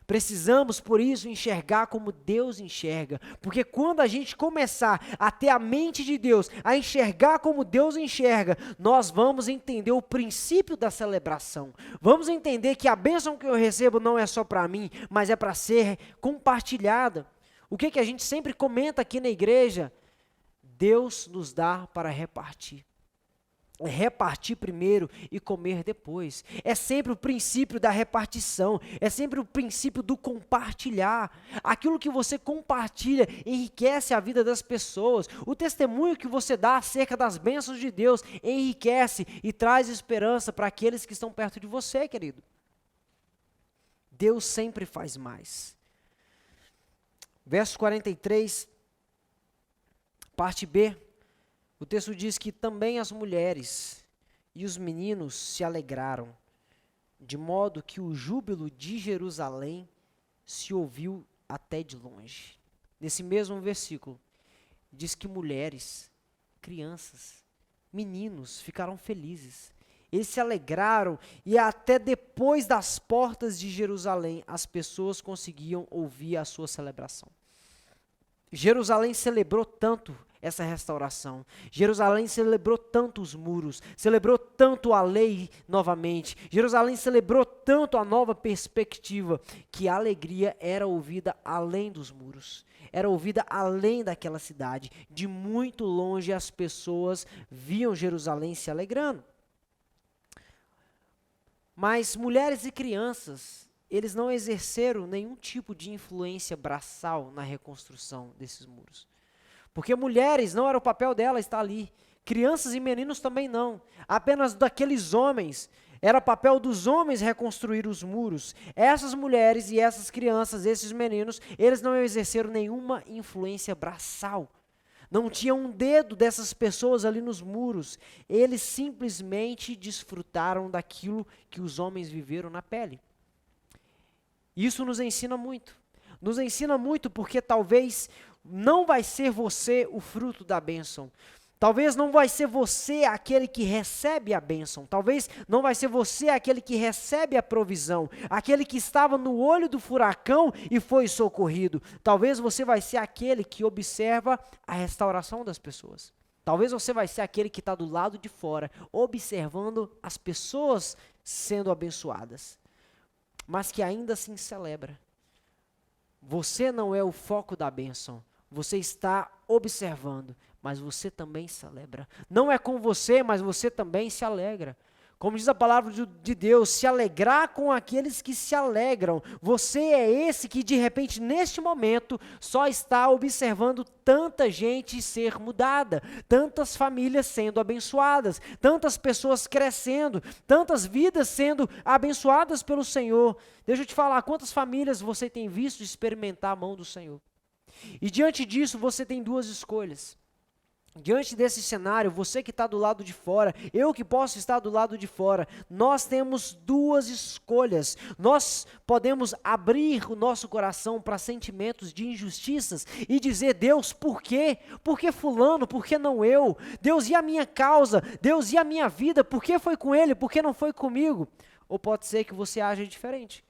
Precisamos, por isso, enxergar como Deus enxerga, porque quando a gente começar a ter a mente de Deus, a enxergar como Deus enxerga, nós vamos entender o princípio da celebração. Vamos entender que a bênção que eu recebo não é só para mim, mas é para ser compartilhada. O que a gente sempre comenta aqui na igreja? Deus nos dá para repartir. Repartir primeiro e comer depois. É sempre o princípio da repartição, é sempre o princípio do compartilhar. Aquilo que você compartilha enriquece a vida das pessoas. O testemunho que você dá acerca das bênçãos de Deus enriquece e traz esperança para aqueles que estão perto de você, querido. Deus sempre faz mais. Verso 43, parte B. O texto diz que também as mulheres e os meninos se alegraram, de modo que o júbilo de Jerusalém se ouviu até de longe. Nesse mesmo versículo, diz que mulheres, crianças, meninos ficaram felizes. Eles se alegraram e até depois das portas de Jerusalém as pessoas conseguiam ouvir a sua celebração. Jerusalém celebrou tanto essa restauração. Jerusalém celebrou tanto os muros, celebrou tanto a lei novamente. Jerusalém celebrou tanto a nova perspectiva, que a alegria era ouvida além dos muros. Era ouvida além daquela cidade. De muito longe as pessoas viam Jerusalém se alegrando. Mas mulheres e crianças, eles não exerceram nenhum tipo de influência braçal na reconstrução desses muros. Porque mulheres, não era o papel dela estar ali. Crianças e meninos também não. Apenas daqueles homens. Era papel dos homens reconstruir os muros. Essas mulheres e essas crianças, esses meninos, eles não exerceram nenhuma influência braçal. Não tinha um dedo dessas pessoas ali nos muros. Eles simplesmente desfrutaram daquilo que os homens viveram na pele. Isso nos ensina muito. Nos ensina muito porque talvez não vai ser você o fruto da bênção. Talvez não vai ser você aquele que recebe a bênção. Talvez não vai ser você aquele que recebe a provisão. Aquele que estava no olho do furacão e foi socorrido. Talvez você vai ser aquele que observa a restauração das pessoas. Talvez você vai ser aquele que está do lado de fora, observando as pessoas sendo abençoadas. Mas que ainda assim celebra. Você não é o foco da bênção. Você está observando, mas você também celebra. Não é com você, mas você também se alegra. Como diz a palavra de Deus, se alegrar com aqueles que se alegram. Você é esse que de repente neste momento só está observando tanta gente ser mudada, tantas famílias sendo abençoadas, tantas pessoas crescendo, tantas vidas sendo abençoadas pelo Senhor. Deixa eu te falar, quantas famílias você tem visto experimentar a mão do Senhor? E diante disso você tem duas escolhas. Diante desse cenário, você que está do lado de fora, eu que posso estar do lado de fora, nós temos duas escolhas. Nós podemos abrir o nosso coração para sentimentos de injustiças e dizer: Deus, por quê? Por que fulano? Por que não eu? Deus, e a minha causa? Deus, e a minha vida? Por que foi com ele? Por que não foi comigo? Ou pode ser que você age diferente.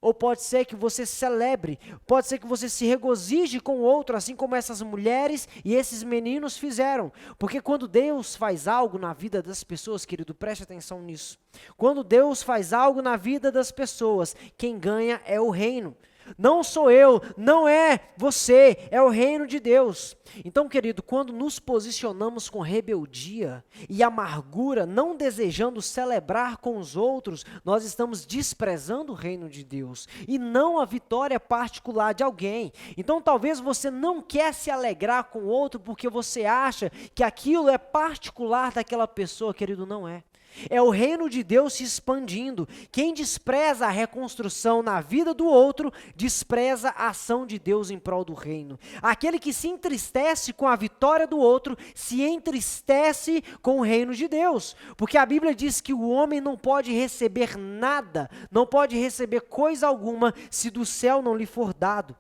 Ou pode ser que você celebre, pode ser que você se regozije com o outro, assim como essas mulheres e esses meninos fizeram. Porque quando Deus faz algo na vida das pessoas, querido, preste atenção nisso. Quando Deus faz algo na vida das pessoas, quem ganha é o reino. Não sou eu, não é você, é o reino de Deus. Então, querido, quando nos posicionamos com rebeldia e amargura, não desejando celebrar com os outros, nós estamos desprezando o reino de Deus e não a vitória particular de alguém. Então, talvez você não quer se alegrar com o outro porque você acha que aquilo é particular daquela pessoa, querido, não é. É o reino de Deus se expandindo. Quem despreza a reconstrução na vida do outro, despreza a ação de Deus em prol do reino. Aquele que se entristece com a vitória do outro, se entristece com o reino de Deus. Porque a Bíblia diz que o homem não pode receber nada, não pode receber coisa alguma, se do céu não lhe for dado.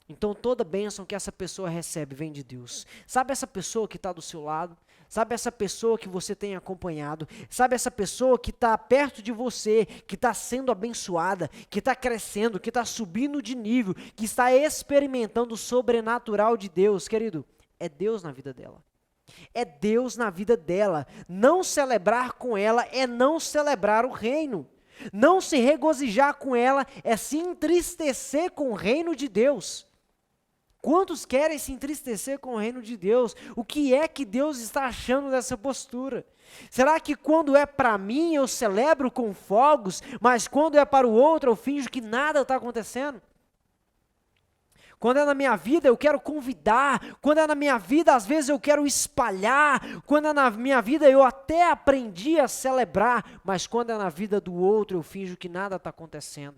Então toda bênção que essa pessoa recebe vem de Deus. Sabe essa pessoa que está do seu lado? Sabe essa pessoa que você tem acompanhado? Sabe essa pessoa que está perto de você, que está sendo abençoada, que está crescendo, que está subindo de nível, que está experimentando o sobrenatural de Deus, querido? É Deus na vida dela. É Deus na vida dela. Não celebrar com ela é não celebrar o reino. Não se regozijar com ela é se entristecer com o reino de Deus. Quantos querem se entristecer com o reino de Deus? O que é que Deus está achando dessa postura? Será que quando é para mim eu celebro com fogos, mas quando é para o outro eu finjo que nada está acontecendo? Quando é na minha vida eu quero convidar, quando é na minha vida às vezes eu quero espalhar, quando é na minha vida eu até aprendi a celebrar, mas quando é na vida do outro eu finjo que nada está acontecendo.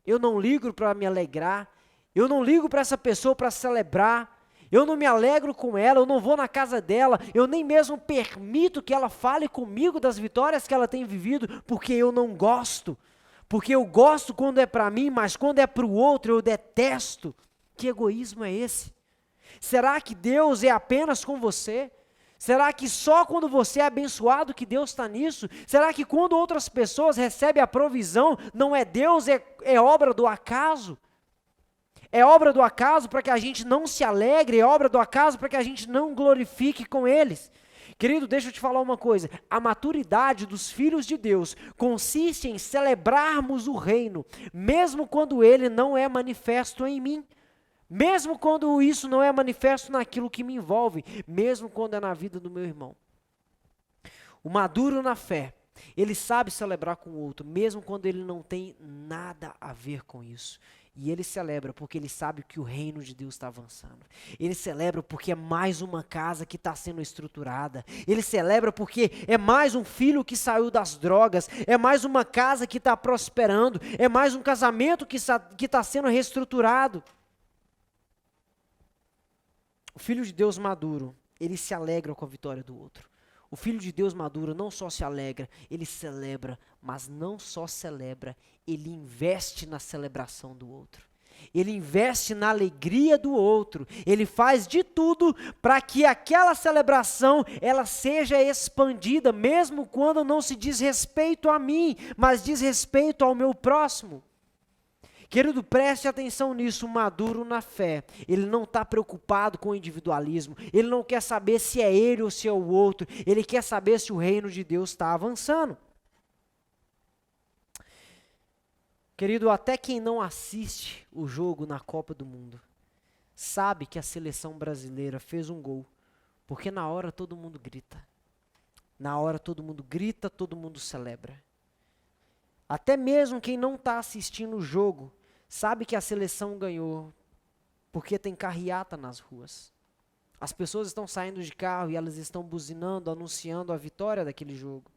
Eu não ligo para me alegrar. Eu não ligo para essa pessoa para celebrar, eu não me alegro com ela, eu não vou na casa dela, eu nem mesmo permito que ela fale comigo das vitórias que ela tem vivido, porque eu não gosto. Porque eu gosto quando é para mim, mas quando é para o outro eu detesto. Que egoísmo é esse? Será que Deus é apenas com você? Será que só quando você é abençoado que Deus está nisso? Será que quando outras pessoas recebem a provisão, não é Deus, é obra do acaso? É obra do acaso para que a gente não se alegre, é obra do acaso para que a gente não glorifique com eles. Querido, deixa eu te falar uma coisa, a maturidade dos filhos de Deus consiste em celebrarmos o reino, mesmo quando ele não é manifesto em mim, mesmo quando isso não é manifesto naquilo que me envolve, mesmo quando é na vida do meu irmão. O maduro na fé, ele sabe celebrar com o outro, mesmo quando ele não tem nada a ver com isso. E ele celebra porque ele sabe que o reino de Deus está avançando. Ele celebra porque é mais uma casa que está sendo estruturada. Ele celebra porque é mais um filho que saiu das drogas. É mais uma casa que está prosperando. É mais um casamento que está sendo reestruturado. O filho de Deus maduro, ele se alegra com a vitória do outro. O filho de Deus maduro não só se alegra, ele celebra, mas não só celebra, ele investe na celebração do outro. Ele investe na alegria do outro. Ele faz de tudo para que aquela celebração ela seja expandida, mesmo quando não se diz respeito a mim, mas diz respeito ao meu próximo. Querido, preste atenção nisso, maduro na fé, ele não está preocupado com o individualismo, ele não quer saber se é ele ou se é o outro, ele quer saber se o reino de Deus está avançando. Querido, até quem não assiste o jogo na Copa do Mundo, sabe que a seleção brasileira fez um gol, porque na hora todo mundo grita, todo mundo celebra. Até mesmo quem não está assistindo o jogo, sabe que a seleção ganhou, porque tem carreata nas ruas. As pessoas estão saindo de carro e elas estão buzinando, anunciando a vitória daquele jogo.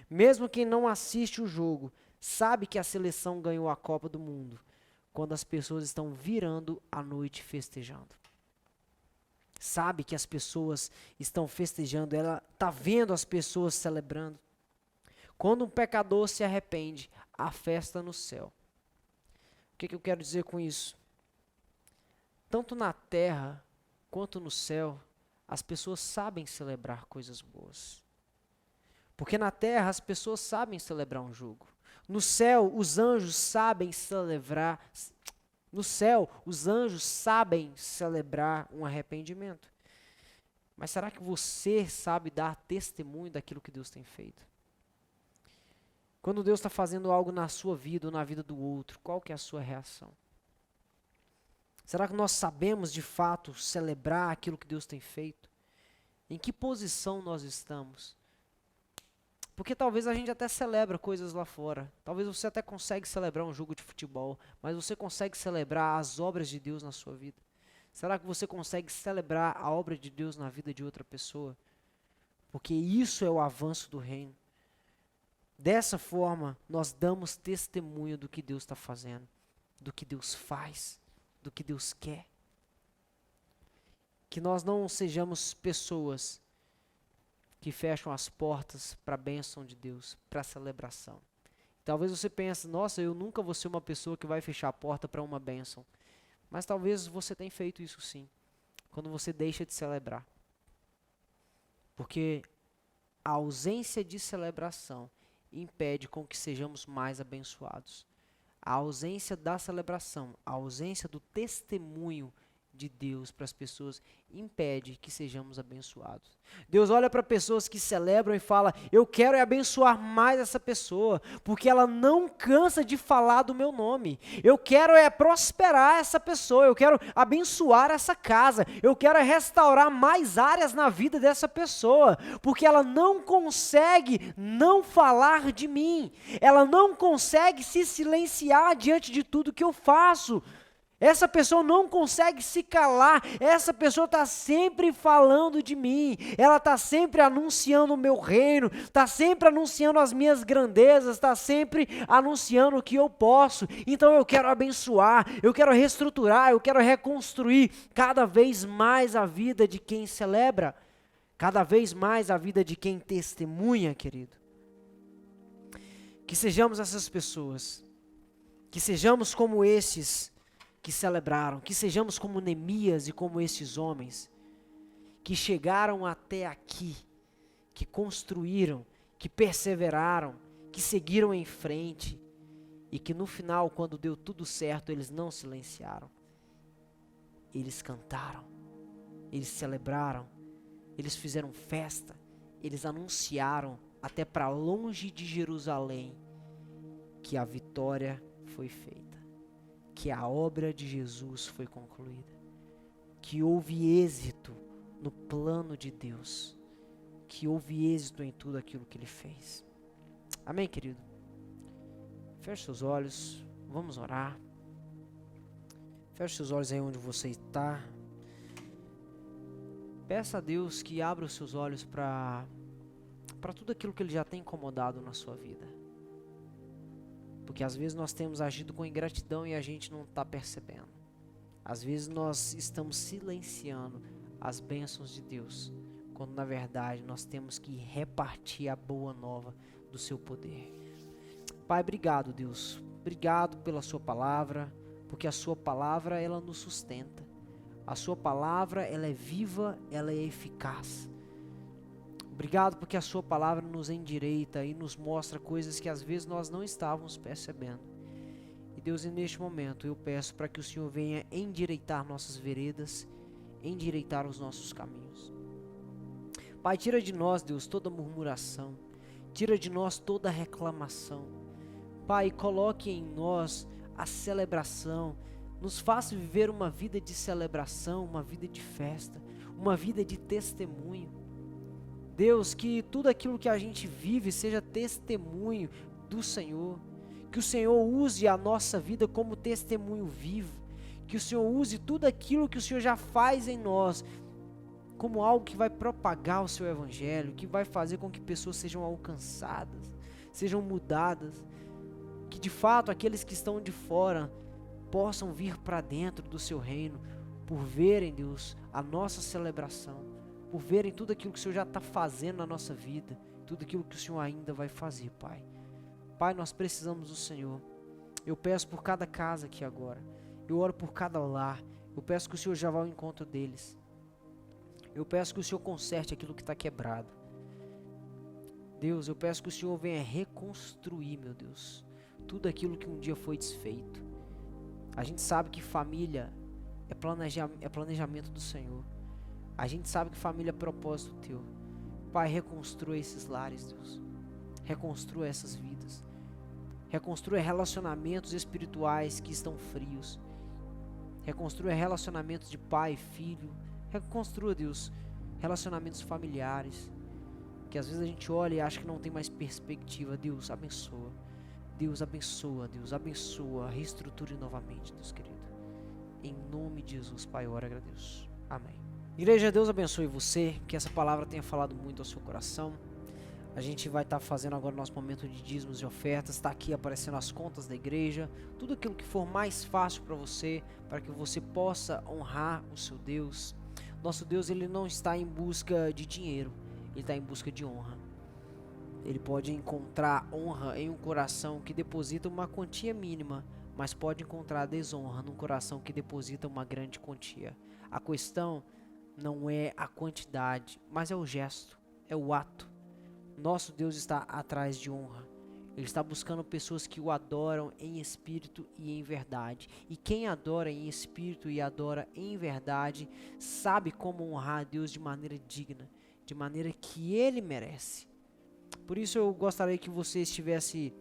Mesmo quem não assiste o jogo, sabe que a seleção ganhou a Copa do Mundo, quando as pessoas estão virando a noite festejando. sabe que as pessoas estão festejando, ela está vendo as pessoas celebrando. Quando um pecador se arrepende, há festa no céu. O que eu quero dizer com isso? Tanto na terra quanto no céu, as pessoas sabem celebrar coisas boas. Porque na terra as pessoas sabem celebrar um jugo. No céu, os anjos sabem celebrar. No céu, os anjos sabem celebrar um arrependimento. Mas será que você sabe dar testemunho daquilo que Deus tem feito? Quando Deus está fazendo algo na sua vida ou na vida do outro, qual que é a sua reação? Será que nós sabemos de fato celebrar aquilo que Deus tem feito? Em que posição nós estamos? Porque talvez a gente até celebra coisas lá fora. Talvez você até consegue celebrar um jogo de futebol, mas você consegue celebrar as obras de Deus na sua vida? Será que você consegue celebrar a obra de Deus na vida de outra pessoa? Porque isso é o avanço do reino. Dessa forma, nós damos testemunho do que Deus está fazendo, do que Deus faz, do que Deus quer. Que nós não sejamos pessoas que fecham as portas para a bênção de Deus, para a celebração. Talvez você pense, nossa, eu nunca vou ser uma pessoa que vai fechar a porta para uma bênção. Mas talvez você tenha feito isso sim, quando você deixa de celebrar. Porque a ausência de celebração impede com que sejamos mais abençoados. A ausência da celebração, a ausência do testemunho de Deus para as pessoas impede que sejamos abençoados. Deus olha para pessoas que celebram e fala, eu quero abençoar mais essa pessoa, porque ela não cansa de falar do meu nome. Eu quero prosperar essa pessoa, eu quero abençoar essa casa, eu quero restaurar mais áreas na vida dessa pessoa, porque ela não consegue não falar de mim, ela não consegue se silenciar diante de tudo que eu faço. Essa pessoa não consegue se calar, essa pessoa está sempre falando de mim, ela está sempre anunciando o meu reino, está sempre anunciando as minhas grandezas, está sempre anunciando o que eu posso. Então eu quero abençoar, eu quero reestruturar, eu quero reconstruir cada vez mais a vida de quem celebra, cada vez mais a vida de quem testemunha, querido. Que sejamos essas pessoas, que sejamos como esses que celebraram, que sejamos como Neemias e como esses homens, que chegaram até aqui, que construíram, que perseveraram, que seguiram em frente, e que no final, quando deu tudo certo, eles não silenciaram. Eles cantaram, eles celebraram, eles fizeram festa, eles anunciaram até para longe de Jerusalém que a vitória foi feita, que a obra de Jesus foi concluída, que houve êxito no plano de Deus, que houve êxito em tudo aquilo que Ele fez. Amém, querido? Feche seus olhos, vamos orar. Feche seus olhos aí onde você está. Peça a Deus que abra os seus olhos para tudo aquilo que Ele já tem incomodado na sua vida. Porque às vezes nós temos agido com ingratidão e a gente não está percebendo. Às vezes nós estamos silenciando as bênçãos de Deus, quando na verdade nós temos que repartir a boa nova do seu poder. Pai, obrigado, Deus. Obrigado pela sua palavra, porque a sua palavra ela nos sustenta. A sua palavra ela é viva, ela é eficaz. Obrigado porque a sua palavra nos endireita e nos mostra coisas que às vezes nós não estávamos percebendo. E Deus, neste momento eu peço para que o Senhor venha endireitar nossas veredas, endireitar os nossos caminhos. Pai, tira de nós, Deus, toda murmuração, tira de nós toda reclamação. Pai, coloque em nós a celebração, nos faça viver uma vida de celebração, uma vida de festa, uma vida de testemunho. Deus, que tudo aquilo que a gente vive seja testemunho do Senhor, que o Senhor use a nossa vida como testemunho vivo, que o Senhor use tudo aquilo que o Senhor já faz em nós, como algo que vai propagar o seu evangelho, que vai fazer com que pessoas sejam alcançadas, sejam mudadas, que de fato aqueles que estão de fora possam vir para dentro do seu reino, por verem, Deus, a nossa celebração, por verem tudo aquilo que o Senhor já está fazendo na nossa vida, tudo aquilo que o Senhor ainda vai fazer, Pai. Pai, nós precisamos do Senhor. Eu peço por cada casa aqui agora. Eu oro por cada lar. Eu peço que o Senhor já vá ao encontro deles. Eu peço que o Senhor conserte aquilo que está quebrado. Deus, eu peço que o Senhor venha reconstruir, meu Deus, tudo aquilo que um dia foi desfeito. A gente sabe que família é planejamento do Senhor. A gente sabe que família é propósito teu. Pai, reconstrua esses lares, Deus. Reconstrua essas vidas. Reconstrua relacionamentos espirituais que estão frios. Reconstrua relacionamentos de pai e filho. Reconstrua, Deus, relacionamentos familiares. Que às vezes a gente olha e acha que não tem mais perspectiva. Deus, abençoa. Deus, abençoa. Deus, abençoa. Reestruture novamente, Deus querido. Em nome de Jesus, Pai, eu oro e agradeço. Amém. Igreja, Deus abençoe você. Que essa palavra tenha falado muito ao seu coração. A gente vai estar fazendo agora o nosso momento de dízimos e ofertas. Está aqui aparecendo as contas da igreja. Tudo aquilo que for mais fácil para você, para que você possa honrar o seu Deus. Nosso Deus, ele não está em busca de dinheiro. Ele está em busca de honra. Ele pode encontrar honra em um coração que deposita uma quantia mínima, mas pode encontrar desonra num coração que deposita uma grande quantia. A questão não é a quantidade, mas é o gesto, é o ato. Nosso Deus está atrás de honra. Ele está buscando pessoas que o adoram em espírito e em verdade. E quem adora em espírito e adora em verdade, sabe como honrar a Deus de maneira digna, de maneira que Ele merece. Por isso eu gostaria que você estivesse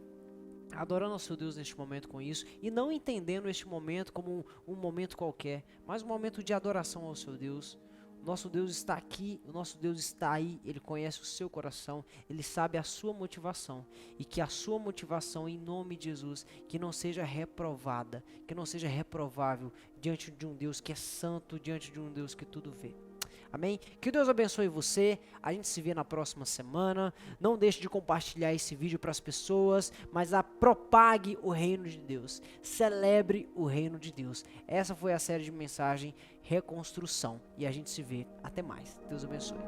adorando ao seu Deus neste momento com isso, e não entendendo este momento como um momento qualquer, mas um momento de adoração ao seu Deus. O nosso Deus está aqui, o nosso Deus está aí, Ele conhece o seu coração, Ele sabe a sua motivação, e que a sua motivação, em nome de Jesus, que não seja reprovada, que não seja reprovável diante de um Deus que é santo, diante de um Deus que tudo vê. Amém? Que Deus abençoe você. A gente se vê na próxima semana. Não deixe de compartilhar esse vídeo para as pessoas, mas propague o reino de Deus. Celebre o reino de Deus. Essa foi a série de mensagem Reconstrução. E a gente se vê. Até mais. Deus abençoe.